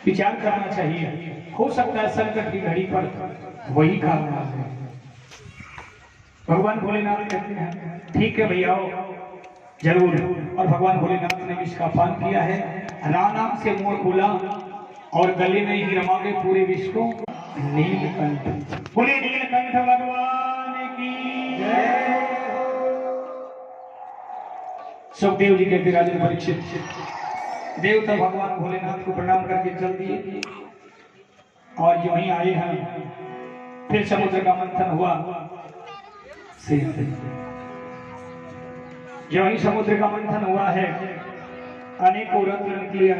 विचार करना चाहिए। हो सकता है संकट की घड़ी पर वही काम आ जाए। भगवान भोलेनाथ कहते हैं ठीक है भैया जरूर। और भगवान भोलेनाथ ने विष का पान किया है, राम नाम से मुंह खुला और गले में ही रमागे पूरे विश्व को नीलकंठ। बोले नीलकंठ भगवान की जय। सुखदेव जी कहते राजन परीक्षित देवता भगवान भोलेनाथ को प्रणाम करके चल दिए और जो ही आए हैं फिर समुद्र का मंथन हुआ। जो ही समुद्र का मंथन हुआ है अनेकों रत्न निकले।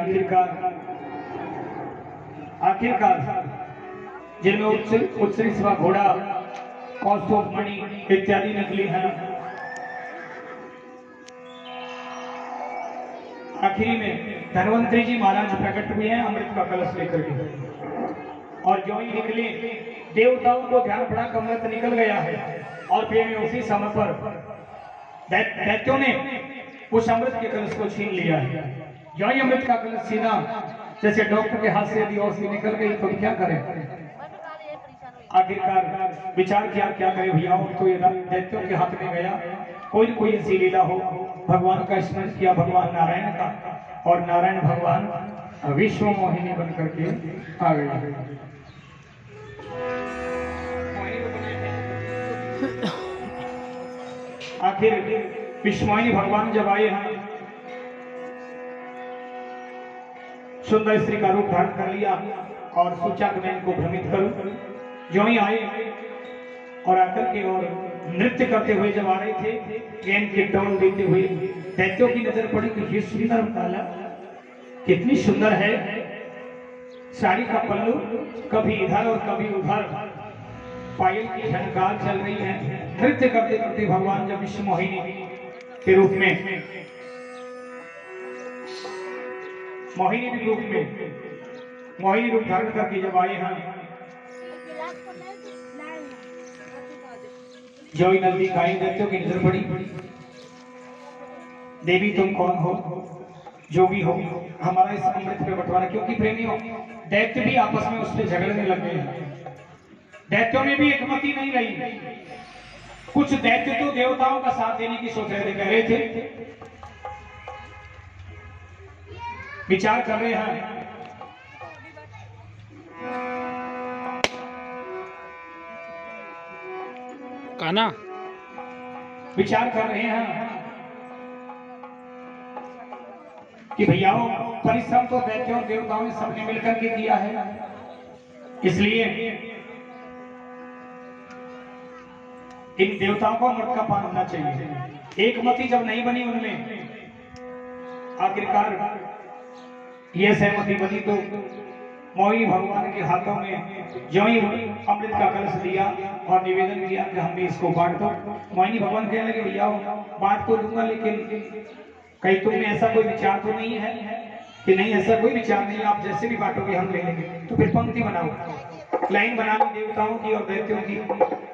आखिरकार जिनमें उत्सव घोड़ा कौस्तुभ मणि इत्यादि निकली हैं। आखिरी में धन्वंतरी जी महाराज प्रकट हुए हैं अमृत का कलश लेकर के। और जो ही निकले देवताओं को ध्यान पड़ा अमृत निकल गया है और फिर उसी समय पर दैत्यों ने उस अमृत के कलश को छीन लिया है। जो ही अमृत का कलश छीना जैसे डॉक्टर के हाथ से यदि औषधि निकल गई तो क्या करें। आखिरकार विचार किया क्या करें भैया। तो ये दैत्यों के हाथ में गया कोई न कोई ऐसी लीला हो। भगवान का स्मरण किया भगवान नारायण का और नारायण भगवान विश्व मोहिनी बन करके आ गए। आखिर विश्वमोहिनी भगवान जब आए हैं सुंदर स्त्री का रूप धारण कर लिया और सोचा कि मैं इनको भ्रमित करूं। जो ही आए और आकर के और नृत्य करते हुए जब आ रहे थे गेंद की टोन देते हुए दैत्यों की नजर पड़ी कि ये सुंदर माला कितनी सुंदर है। साड़ी का पल्लू कभी इधर और कभी उधर, पायल की झनकार चल रही है। नृत्य करते करते भगवान जब विश्व मोहिनी के रूप में मोहिनी रूप धारण करके जब आए हैं जो ही नजदीक आई दैत्यों की नजर पड़ी। देवी तुम कौन हो, जो भी हो हमारा इस अमृत पे बंटवारा। क्योंकि प्रेमियों दैत्य भी आपस में उससे झगड़ने लग गए हैं। दैत्यों में भी एकमति नहीं रही। कुछ दैत्य तो देवताओं का साथ देने की सोच रहे थे, कह रहे थे विचार कर रहे हैं काना विचार कर रहे हैं कि भैयाओ परिश्रम तो दैत्यों और देवताओं ने सबने मिलकर के किया है, इसलिए इन देवताओं को अमृत का पान होना चाहिए। एक मति जब नहीं बनी उनमें, आखिरकार यह सहमति बनी तो मोहिनी भगवान के हाथों में जो ही अमृत का कलश दिया और निवेदन किया कि हम भी इसको बांट दो। मोहिनी भगवान कहने लगे भैया बांट तो दूंगा लेकिन कहीं तुम में ऐसा कोई विचार तो नहीं है कि नहीं ऐसा कोई विचार नहीं, आप जैसे भी बांटोगे हम ले लेंगे। तो फिर पंक्ति बनाओ, लाइन बना ली देवताओं की और दैत्यों की।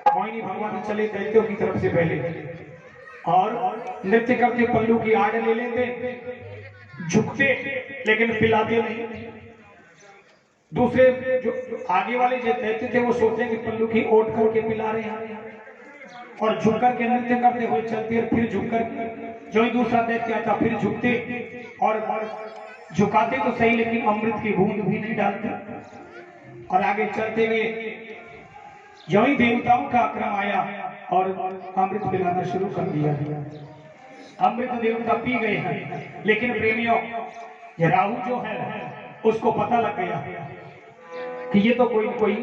मोहिनी भगवान चले दैत्यों की तरफ से पहले और नृत्य करके पल्लू की आड़ ले लेते, झुकते लेकिन पिलाते नहीं। दूसरे जो आगे वाले जो दैत्य थे वो सोचते कि पल्लू की ओट करके पिला रहे हैं और झुक करके नृत्य करते हुए चलते और फिर झुक कर जो ही दूसरा दैत्य आता फिर झुकते और झुकाते तो सही लेकिन अमृत की बूंद भी नहीं डालते। और आगे चलते हुए जो ही देवताओं का आक्रमण आया और अमृत पिलाना शुरू कर दिया। अमृत देवता पी गए हैं, लेकिन प्रेमियों राहु जो है उसको पता लग गया कि ये तो कोई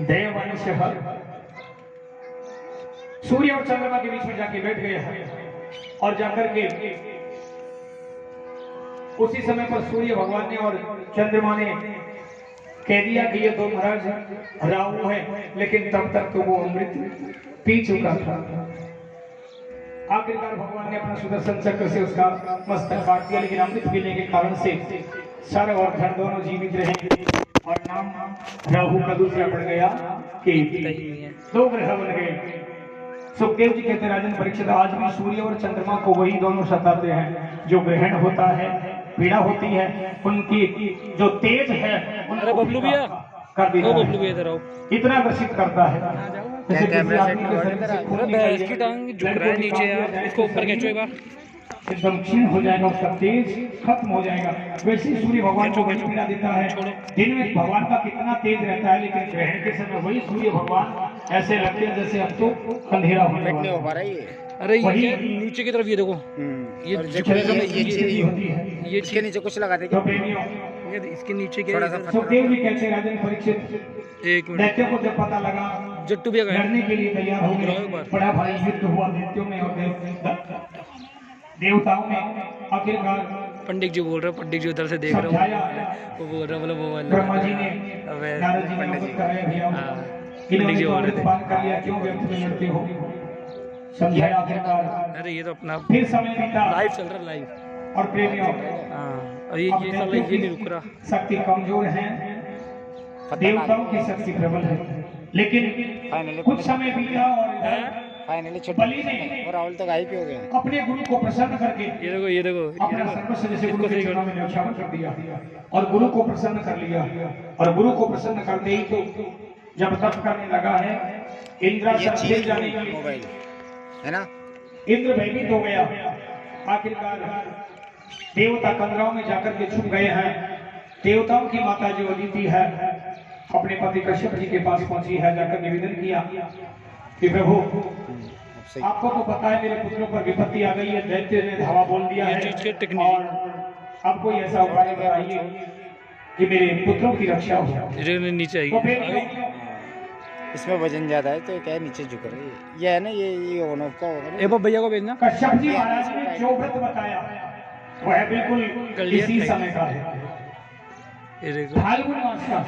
दैववंश है। सूर्य और चंद्रमा के बीच में जाके बैठ गए हैं और जाकर के उसी समय पर सूर्य भगवान ने और चंद्रमा ने कह दिया कि ये दो महाराज राहु है, लेकिन तब तक तो वो अमृत पी चुका था। आखिरकार भगवान ने अपना सुदर्शन चक्र से उसका मस्तक काट दिया, लेकिन अमृत पीने के कारण से सर और धड़ दोनों जीवित रहे और नाम राहु का दूसरा पड़ गया कि दो ग्रह बन गए। सुखदेव जी कहते राजन परीक्षित आज भी सूर्य और चंद्रमा को वही दोनों सताते हैं जो ग्रहण होता है पीड़ा होती है, उनकी जो तेज है अरे बबलू भैया कर देता है, बबलू भैया इधर आओ। इतना ग्रसित करता है। जैसे किसी आदमी के शरीर से खून अरे भैंस की टांग झुक रहा है नीचे यार, इसको ऊपर खींचो एक बार। एकदम क्षीण हो जाएगा, उसका तेज खत्म हो जाएगा। वैसे ही सूर्य भगवान को बड़ी पीड़ा देता है। दिन में भगवान का कितना तेज रहता है, लेकिन ग्रहण के समय वही सूर्य भगवान ऐसे लगते हैं जैसे अब तो अंधेरा होने वाला है। अरे ये नीचे की तरफ ये देखो, ये होती है। ये इसके नीचे कुछ लगा दे तो प्रेमियों, ये इसके नीचे के सुखदेव जी कहते हैं राजन परीक्षित, एक मिनट दैत्यों को जब पता लगा, जट्टू भैया गए लड़ने के लिए तैयार हो गए। बड़ा भारी युद्ध हुआ दैत्यों में और देवताओं में। आखिरकार पंडित जी बोल रहे हैं, पंडित जी उधर से देख रहे समझाया, हो, वो बोल रहे बोलो वो ब्रह्मा जी ने अबे नारद जी ने अवगत कराया भैया, पंडित जी बोल इन्होंने रहे पान कर लिया, क्यों व्यर्थ में लड़ते हो, समझाया आखिरकार। अरे ये तो अपना फिर समय बीता लाइव चल रहा है लाइव। और प्रेमियों, और ये साला ये नहीं रुक रहा। शक्ति कमजोर है, देवताओं की शक्ति प्रबल है। लेकिन कुछ समय बीता और फाइनली बलि ने और राहुल तो गायब ही हो गए। अपने गुरु को प्रसन्न करके ये देखो अपना सर्वस्व जैसे गुरु के चरणों में न्यौछावर कर दिया और गुरु को प्रसन्न कर लिया। और गुरु को प्रसन्न करते ही तो जब तप करने लगा है, इंद्रासन फिर जाने के लिए मोबाइल है ना, इंद्र भयभीत हो गया। आखिरकार देवता कंदराओं में जाकर के छुप गए हैं। देवताओं की माता जो अदिति है अपने पति कश्यप जी के पास पहुंची है, जाकर निवेदन किया कि प्रभु आपको तो पता है मेरे पुत्रों पर विपत्ति आ गई है, दैत्य ने धावा बोल दिया है और अब कोई ऐसा उपाय बताइए कि मेरे पुत्रों की रक्षा हो। नीचे तो फिर इसमें वजन ज्यादा है तो क्या है, नीचे झुक रही है। ये है ना, ये ओनव का होगा। ए भैया को भेजना। कश्यप जी महाराज ने जो व्रत बताया वह बिल्कुल इसी समय का है, फाल्गुन मास का।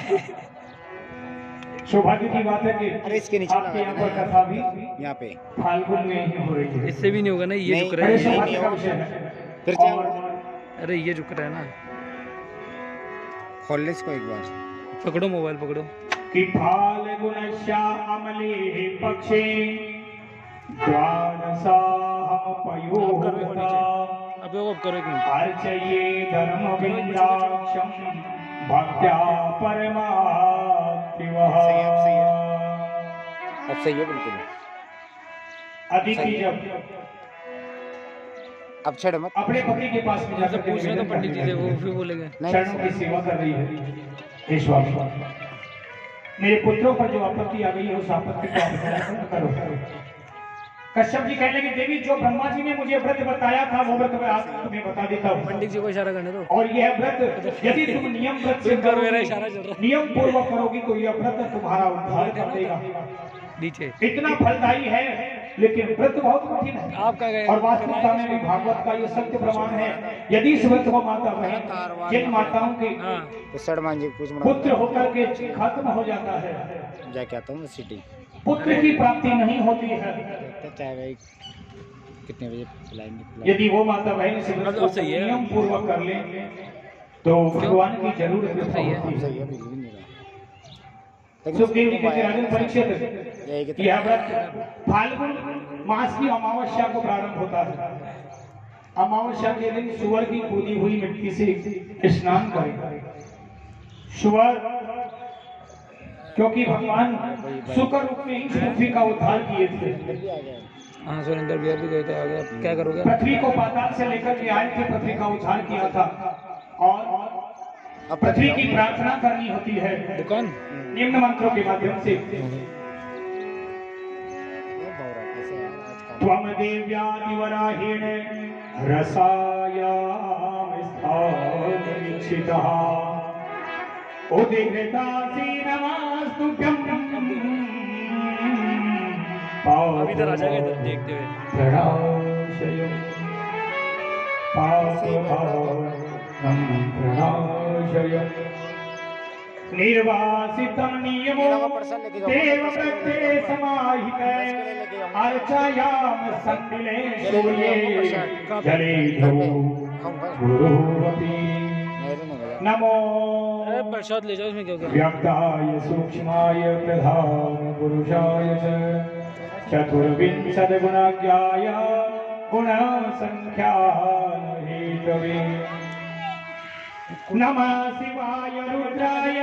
सौभाग्य की बात है कि अरे इसके नीचे आपके यहाँ पर कथा भी यहाँ पे फाल्गुन में ही हो रही है। इससे भी नहीं होगा ना, ये झुक रहा बड़े है। सौभाग्य का विषय है। फिर क्या और अरे ये झुक रहा है ना, खोल ले इसको एक बार। पकड़ो मोबाइल पकड़ो। कि फाल्गुनश्यामले पक्षे द्वादशाः पयोगता अब वो करो एक मिनट। अर्चये धर्मविन्द्राक्षं भक्त्या परमात्मवः। अब सही है बिल्कुल। अदिति जब अब छड़ मत। अपने पति के पास में जाकर पूछ रहे तो पंडित जी से, वो फिर बोलेंगे चरणों की सेवा कर रही है। हे स्वामी, मेरे पुत्रों पर जो आपत्ति आ गई है उस आपत्ति को आप करो। कश्यप जी कहने लगे, देवी जो ब्रह्मा जी ने मुझे व्रत बताया था वो व्रत मैं आज तुम्हें बता देता हूँ। पंडित जी को इशारा करने दो। और यह व्रत यदि तुम नियम व्रत से मेरा इशारा चल रहा। नियम पूर्वक करोगी तो यह व्रत तुम्हारा उद्धार कर देगा। नीचे इतना फलदायी है, लेकिन व्रत बहुत कठिन है। आपका और वास्तविकता में भी भागवत का ये सत्य प्रमाण है। यदि इस व्रत को माता बहन जिन माताओं के तो सड़ मान जी पूछ पुत्र होकर के खत्म हो जाता है, जाके आता हूँ सिटी, पुत्र की प्राप्ति नहीं होती है, चाहे भाई कितने बजे बुलाएंगे। यदि वो माता बहन इस व्रत को नियम पूर्वक कर ले तो भगवान की जरूर कृपा होती सही है। है, बिल्कुल नहीं रहा। सुखदेव जी कहते राजन परीक्षित, यह व्रत फाल्गुन मास की अमावस्या को प्रारंभ होता है। अमावस्या के दिन सुअर की कूदी हुई मिट्टी से स्नान करें। सुअर क्योंकि भगवान शुक्र रूप में ही पृथ्वी का उद्धार किए थे। हाँ सुरेंद्र भैया भी गए थे, आगे अब क्या करोगे? पृथ्वी को पाताल से लेकर के आए थे, पृथ्वी का उद्धार किया था। और पृथ्वी की प्रार्थना करनी होती है दुकान निम्न मंत्रों के माध्यम से। त्वम देव्यादिवराहेण रसायाम स्थानमीक्षितः उदिघृतासि नमस्तुभ्यं। अब इधर आ जाएगा, इधर देखते हुए प्रणाशय प्रणाशय निर्वासितं नियमो देवव्रते समाहिते अर्चयाम संदिले सूर्ये जले गुरुवती नमो प्रसाद ले जाओ, इसमें क्या क्या व्यक्ताय सूक्ष्माय प्रधान पुरुषाय च चतुर्विंशत गुणाज्ञाय गुणसंख्यान हेतवे नमः शिवाय रुद्राय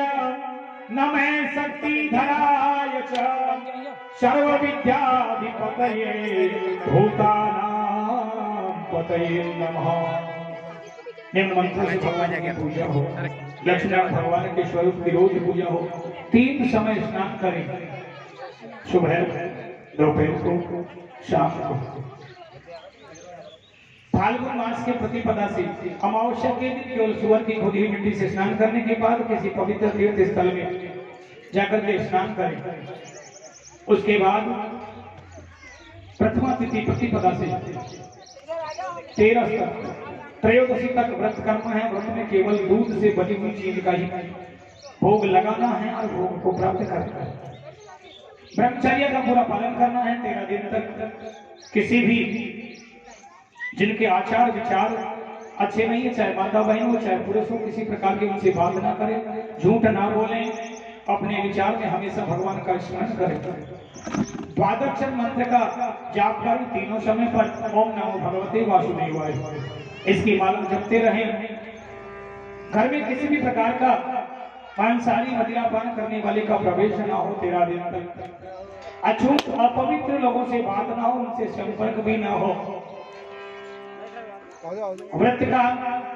नमः शक्तिधराय च सर्वविद्याधिपतये भूतानां पतये नमः। निम्न मंत्र से भगवान की पूजा हो, लक्ष्मीनारायण भगवान के स्वरूप की रोज पूजा हो। 3 समय स्नान करें, सुबह, दोपहर को, शाम को। फाल्गुन मास के प्रतिपदा से अमावस्या के दिन केवल सुअर की खोदी हुई मिट्टी से स्नान करने के बाद किसी पवित्र तीर्थ स्थल में जाकर के स्नान करें। उसके बाद प्रथमा तिथि प्रतिपदा से 13 तक त्रयोदशी तक व्रत करना है। व्रत में केवल दूध से बनी हुई चीज का ही भोग लगाना है और भोग को प्राप्त करना है। ब्रह्मचर्य का पूरा पालन करना है। 13 दिन तक किसी भी जिनके आचार विचार अच्छे नहीं है, चाहे माता बहन हो चाहे पुरुष हो, किसी प्रकार की उनसे बात ना करें, झूठ ना बोलें, अपने विचार में हमेशा भगवान का स्मरण करें। द्वादशाक्षर मंत्र का जाप करें तीनों समय पर। ओम नमो भगवते वासुदेवाय इसकी माला जपते रहें। घर में किसी भी प्रकार का मांसाहारी मदिरापान करने वाले का प्रवेश ना हो 13 दिन तक। अछूत अपवित्र लोगों से बात ना हो, उनसे संपर्क भी ना हो। व्रत का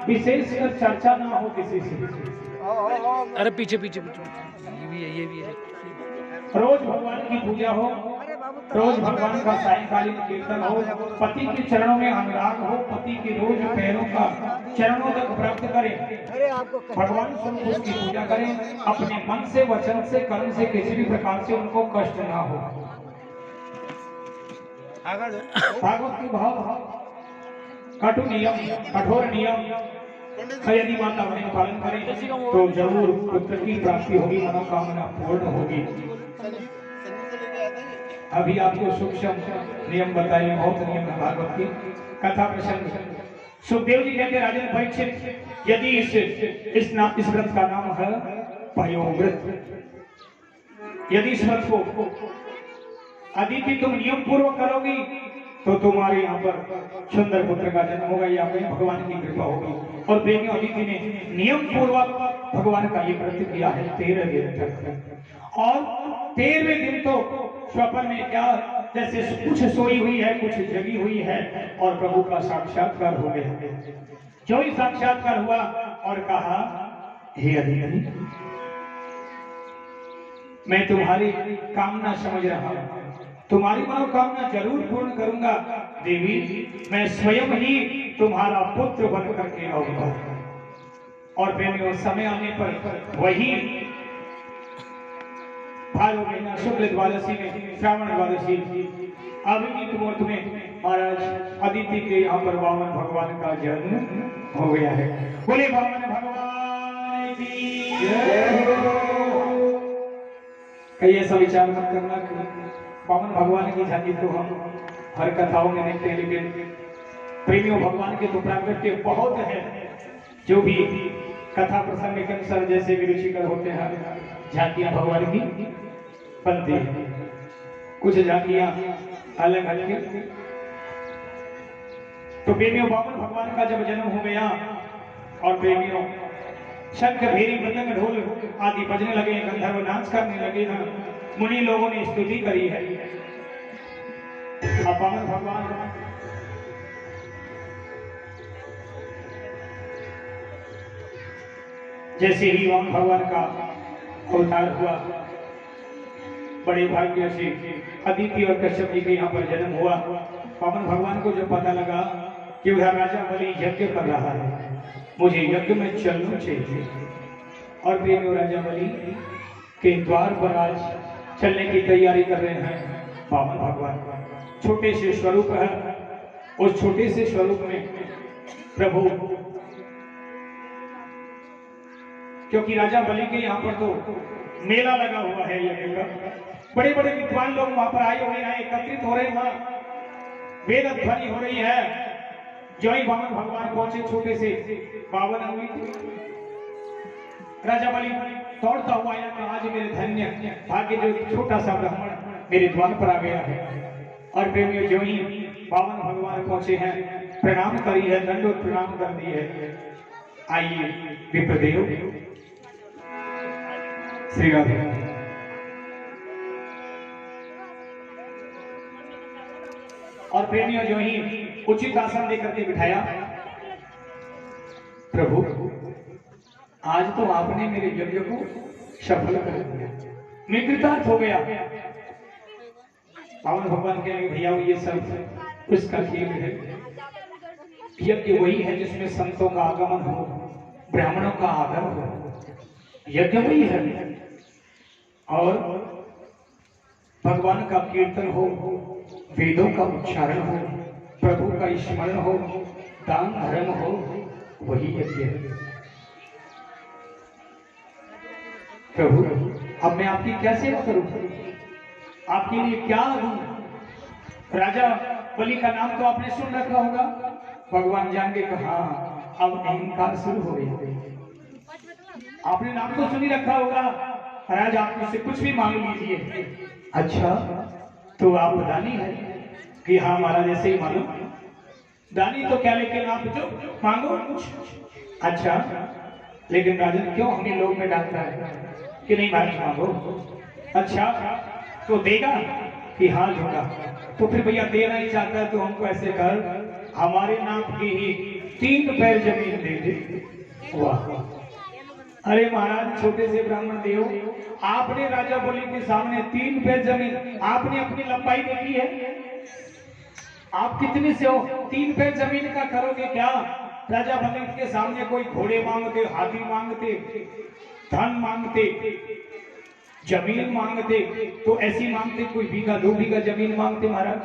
विशेष चर्चा ना हो किसी से। अरे पीछे पीछे पीछे ये भी है। रोज भगवान की पूजा हो, रोज भगवान का सायंकालीन कीर्तन हो, पति के चरणों में अनुराग हो, पति के रोज पैरों का चरणों तक प्राप्त करें। भगवान स्वरूप की पूजा करें। अपने मन से, वचन से, कर्म से किसी भी प्रकार से उनको कष्ट ना हो। भागवत के भाव कटु नियम, कठोर नियम यदि वातावरण का पालन करें तो जरूर पुत्र की प्राप्ति होगी, मनोकामना पूर्ण होगी। अभी आपको सूक्ष्म नियम बताए, बहुत नियम है भागवत की। कथा प्रसंग सुखदेव जी कहते राजन परीक्षित, यदि इस व्रत का नाम है पयोव्रत, यदि इस व्रत को अदिति तुम नियम पूर्वक करोगी तो तुम्हारे यहाँ पर सुंदर पुत्र का जन्म होगा, या कहीं भगवान की कृपा होगी। और प्रेमी अदिति ने नियम पूर्वक भगवान का ये व्रत किया है 13 दिन तक। और 13वें दिन तो स्वप्न में क्या, जैसे कुछ सोई हुई है, कुछ जगी हुई है, और प्रभु का साक्षात्कार हो गया। जो ही साक्षात्कार हुआ और कहा, हे अदिति, मैं तुम्हारी कामना समझ रहा हूं, तुम्हारी मनोकामना जरूर पूर्ण करूंगा। देवी, मैं स्वयं ही तुम्हारा पुत्र बन करके आऊंगा। और प्रेमियों, समय आने पर वही भादो महीना शुक्ल द्वादशी में, श्रावण द्वादशी अभिजीत मुहूर्त में महाराज अदिति के यहाँ पर वामन भगवान का जन्म हो गया है। बोले वामन भगवान की जय हो। कई ऐसा विचार मत करना कि वामन भगवान की झांकी तो हम हर कथाओं में देखते हैं, लेकिन प्रेमियों भगवान के तो प्रागट्य बहुत है। जो भी कथा प्रसंग के अनुसार जैसे भी रुचिकर होते हैं, झांकियां भगवान की बनती है। कुछ झांकियां अलग अलग। तो प्रेमियों, वामन भगवान का जब जन्म हो गया और प्रेमियों शंख, भेरी, मृदंग, ढोल आदि बजने लगे, गंधर्व नाच करने लगे हैं, मुनि लोगों ने स्तुति करी है। अब वामन भगवान जैसे ही वामन भगवान का अवतार हुआ, बड़े भाग्य से अदिति और कश्यप जी के यहाँ पर जन्म हुआ। वामन भगवान को जब पता लगा कि उधर राजा बलि यज्ञ कर रहा है, मुझे यज्ञ में चलना चाहिए, और प्रेमियों राजा बलि के द्वार पर आज चलने की तैयारी कर रहे हैं वामन भगवान। छोटे से स्वरूप है, उस छोटे से स्वरूप में प्रभु, क्योंकि राजा बलि के यहाँ पर तो मेला लगा हुआ है यज्ञ का, बड़े बड़े विद्वान लोग वहां पर आए हुए हैं, एकत्रित हो रहे हैं, वेद ध्वनि हो रही है। जो ही वामन भगवान पहुंचे, छोटे से बावन हुई, राजा बलि दौड़ता हुआ आया कि आज मेरे धन्य भाग्य जो छोटा सा ब्राह्मण मेरे द्वार पर आ गया है। और प्रेमियों, जो ही वामन भगवान पहुंचे हैं, प्रणाम करी है, दंडोत प्रणाम कर दी है। आइए विप्रदेव श्री राधे। और प्रेमियों जो ही उचित आसन लेकर के बिठाया, प्रभु आज तो आपने मेरे यज्ञ को सफल कर दिया, मैं कृतार्थ हो गया। पावन भगवान के लिए भैया ये सब उसका खेल है। यज्ञ वही है जिसमें संतों का आगमन हो, ब्राह्मणों का आदर हो, यज्ञ वही है। और भगवान का कीर्तन हो, वेदों का उच्चारण हो, प्रभु का स्मरण हो, दान धर्म हो, वही यज्ञ है। प्रभु अब मैं आपकी क्या सेवा करूं, आपके लिए क्या दूं? राजा बलि का नाम तो आपने सुन रखा होगा। भगवान जान के कहा अब अहंकार शुरू हो गया। आपने नाम तो सुन ही रखा होगा, राजा आप मुझसे कुछ भी मांग लीजिए। अच्छा तो आप दानी है कि हाँ महाराज ऐसे ही मालूम, दानी तो क्या लेकिन आप जो मांगो कुछ। अच्छा लेकिन राजन क्यों हमें लोग में डालता है कि नहीं महाराज मांगो। अच्छा तो देगा कि हाँ दूंगा। तो फिर भैया देना ही चाहता है तो हमको ऐसे कर हमारे नाम की ही 3 पैर जमीन दे दे। वाह अरे महाराज छोटे से ब्राह्मण देव, आपने राजा बलि के सामने 3 पैर जमीन, आपने अपनी लंबाई देखी है? आप कितने से हो, 3 पैर जमीन का करोगे क्या? राजा बलि के सामने कोई घोड़े मांगते, हाथी मांगते, धन मांगते, जमीन मांगते, तो ऐसी मांगते कोई बीघा 2 बीघा जमीन मांगते। महाराज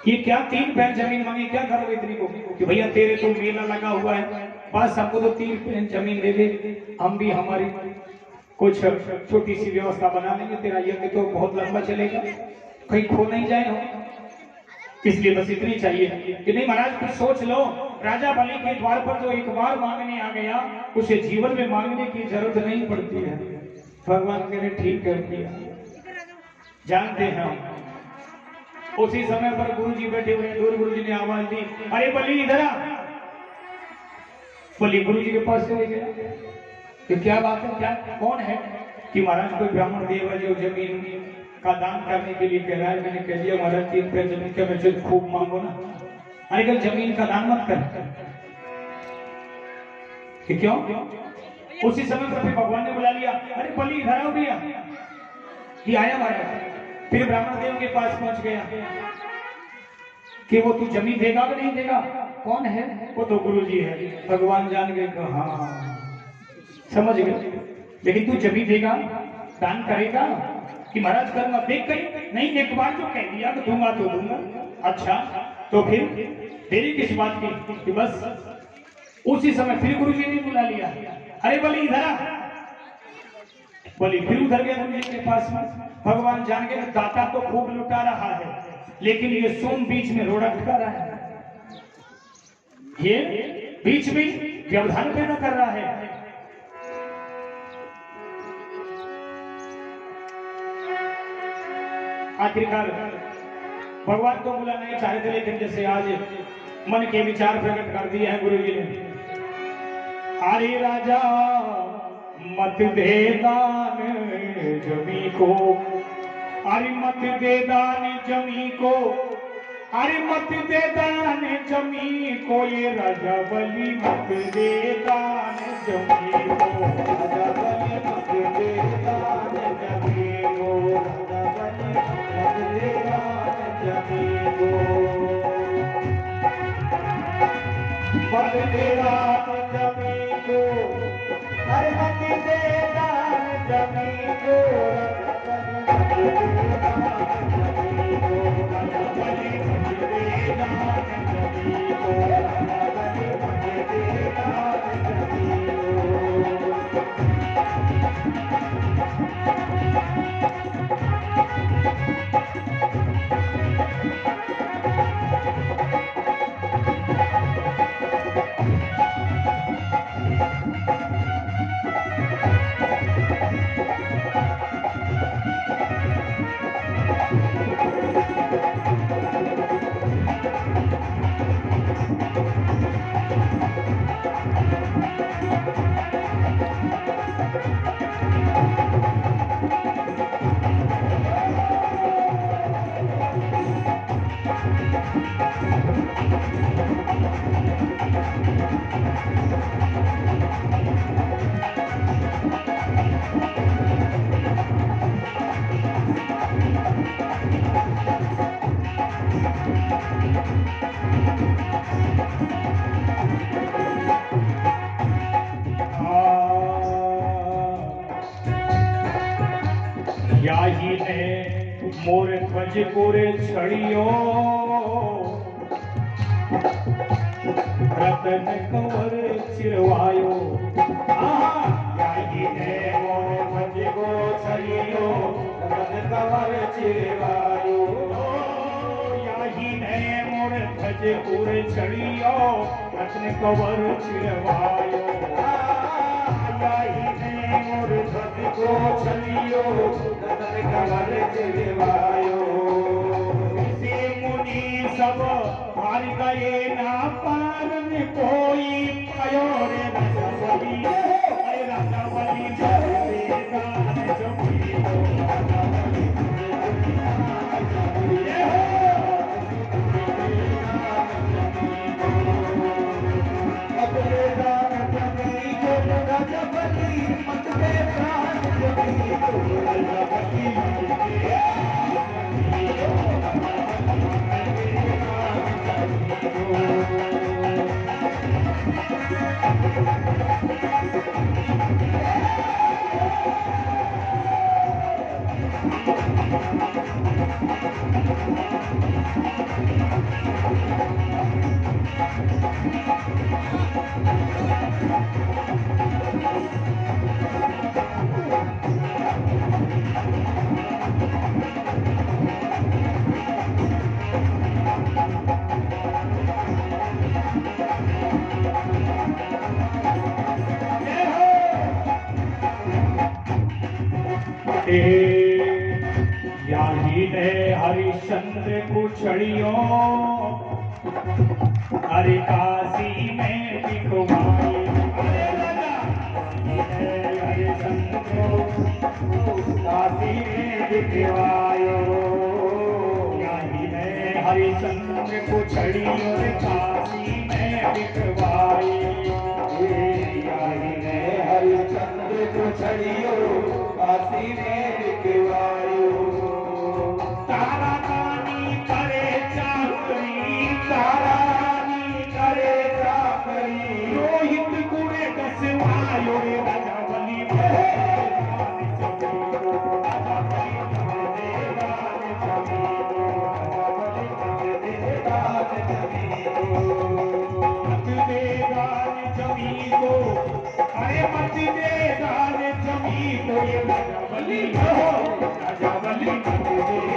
ये क्या 3 पैर जमीन मांगी, क्या करोगे इतनी को? कि भैया तेरे तो मेला लगा हुआ है, बस हमको तो 3 पैर जमीन दे दे, हम भी हमारी कुछ छोटी सी व्यवस्था बना लेंगे, तेरा यज्ञ तो बहुत लंबा चलेगा, कहीं खो नहीं जाए हो, इसलिए बस इतनी चाहिए। कि नहीं महाराज कुछ सोच लो, राजा बलि के द्वार पर जो एक बार मांगने आ गया उसे जीवन में मांगने की जरूरत नहीं पड़ती है। भगवान कह रहे ठीक कर दिया। जानते हैं हम उसी समय पर गुरु जी बैठे हुए, दूर गुरु जी ने आवाज दी, अरे बलि इधर आ। बलि गुरु जी के पास चले गया कि क्या बात है, क्या कौन है? कि महाराज कोई ब्राह्मण देव है जो जमीन का दान करने के लिए कह रहा है। मैंने कह दिया महाराज 3 पैर जमीन का मुझे खूब मांगो ना, अरे कल जमीन का दान मत कर। कि क्यों? उसी समय पर फिर भगवान ने बुला लिया, अरे बलि इधर आओ भैया। कि आया महाराज, फिर ब्राह्मण देव के पास पहुंच गया कि वो तू जमीन देगा कि नहीं देगा? कौन है? वो तो गुरु जी है। भगवान जान गए तो हाँ समझ गए, लेकिन तू जमीन देगा, दान करेगा? कि महाराज करूंगा, देख कहीं नहीं, एक बार जो कह दिया तो दूंगा तो दूंगा। अच्छा तो फिर देरी किस बात की? कि बस उसी समय फिर गुरु जी ने बुला लिया, अरे बलि इधर आ। बलि फिर उधर गया गुरु जी के पास में। भगवान जान गए दाता तो खूब लुटा रहा है, लेकिन ये सोम बीच में रोड़ा टका रहा है, ये बीच में व्यवधान पैदा कर रहा है। आखिरकार भगवान को बुला नहीं चाहे थे, लेकिन जैसे आज मन के विचार प्रकट कर दिए हैं गुरु जी ने। अरे राजा मत दे दान जमी को, अरे मत दे दान जमी को, अरे मत दे दान जमी को, ये राजा बलि मत दे दान जमी को, राजा बलि मत दे दान जमी को, राजा बलि मत दे दान जमी को, मत दे दान जमी को, अरे मत दे दान जमी को, याही ने मोर ध्वज कोरे छड़ियो रतन कंवर चिरवायो। याही ने मोर ध्वज को छड़ियो रतन कंवर चिरवायो। याही ने मोर ध्वज कोरे छड़ियो रतन कंवर चिरवायो। याही ने मोर ध्वज को छड़ियो रतन कंवर चिरवायो। से मुनि सब हार गए ना पार में कोई पायो रे राजावली। अरे राजावली जगदेगा जमी याही ने हरिश्चंद्र को छड़ियो हरि काशी में दिखवाए। अरे राजा हरिश्चंद्र को काशी में दिखवायो। याही ने हरिश्चंद्र को छड़ियो काशी में दिखवाई। याही ने हरिश्चंद्र को छड़ियो काशी में दिखवायो। तारा रानी करे चाकरी तारा रानी करे चाकरी रोहित कुरे कसवायो रे राजावली जमी को अरे मत दे दान जमी को ये राजावली राजावली मत दे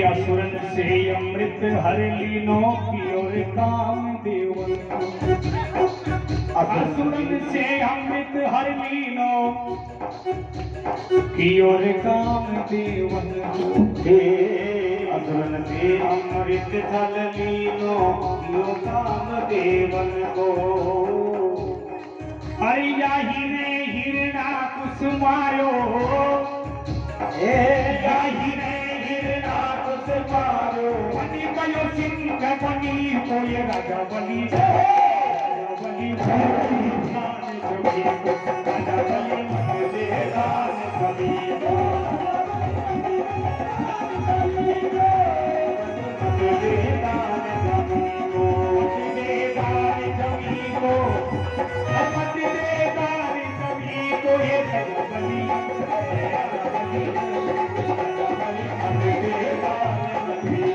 असुरन से अमृत हर लीनो की ओर काम देवन असुरन से अमृत हर लीनो की ओर काम देवन असुरन से अमृत जल लीनो की ओर काम देवन को बनी को ये राजा बनी राजा बनी दान सभी को राजा बनी मत दे दान सभी को मत दे दान सभी को दे दान सभी को मत दे दान सभी को ये राजा बनी राजा बनी मत दे दान सभी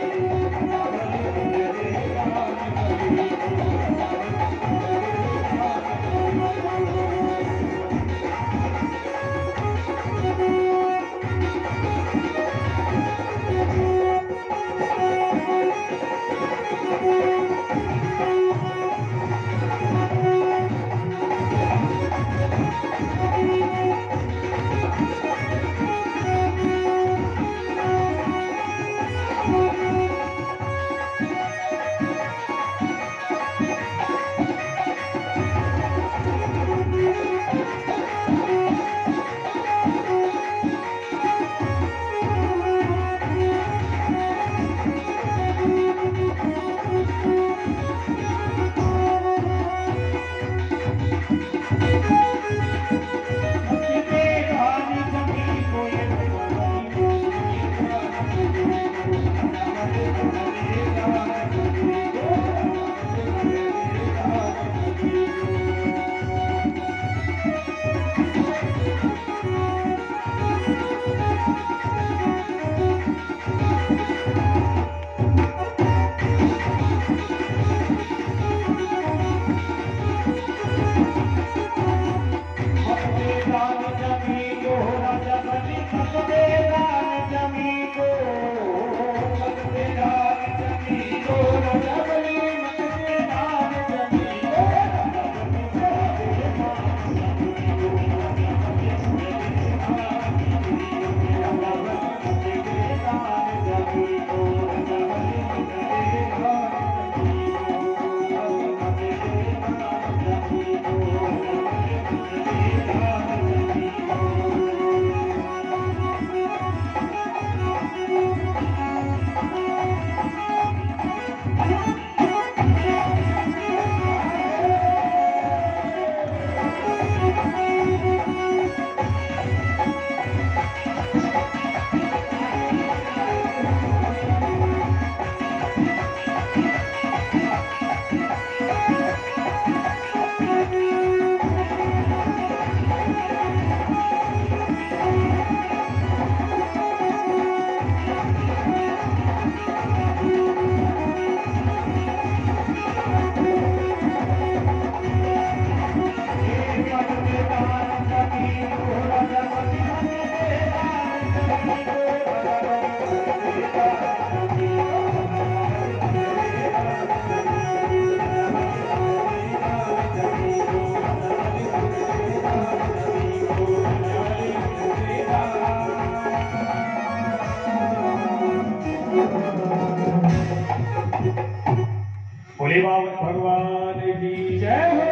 भोले बाबा भगवान की जय हो।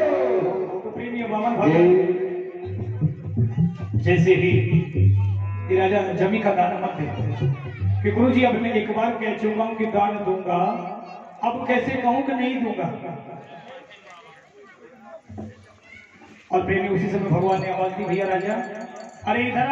तो प्रेमी बामन भगवान जैसे ही कि राजा जमी का दान मत दे कि गुरु जी अब मैं एक बार कह चुका हूं कि दान दूंगा, अब कैसे कहूं कि नहीं दूंगा। और प्रेमी उसी समय भगवान ने आवाज दी, भैया राजा अरे इधर